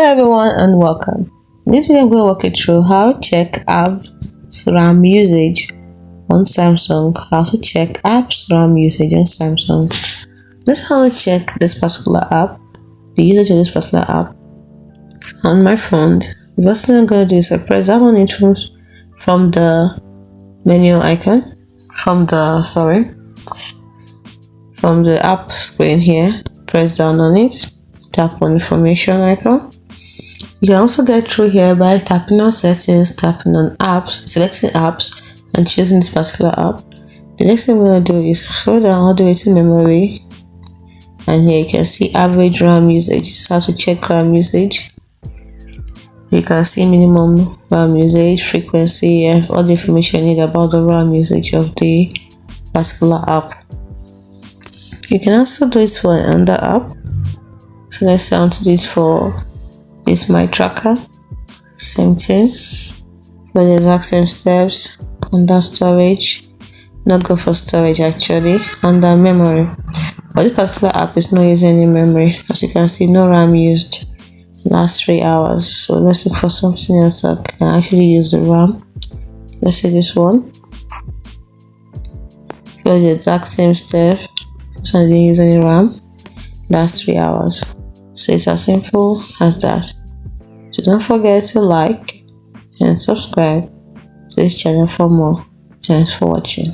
everyone and welcome. In this video I'm going to walk you through how to check apps RAM usage on Samsung. How to check apps RAM usage on Samsung. Let's how to check this particular app, the usage of this particular app on my phone. The first thing I'm going to do is I press down on it from the menu icon, from the app screen here. Press down on it, tap on information icon. You can also get through here by tapping on settings, tapping on apps, selecting apps and choosing this particular app. The next thing we're going to do is scroll down all the way to memory, and here you can see average RAM usage. This is how to check RAM usage. You can see minimum RAM usage, frequency, and all the information you need about the RAM usage of the particular app. You can also do it for another app. So let's say I want to do it for this my tracker. Same thing, but the exact same steps. Under storage, not go for storage actually, under memory. But this particular app is not using any memory. As you can see, no RAM used last 3 hours. So let's look for something else that can actually use the RAM. Let's say this one. Follow the exact same step. So I didn't use any RAM last 3 hours. So it's as simple as that. So don't forget to like and subscribe to this channel for more. Thanks for watching.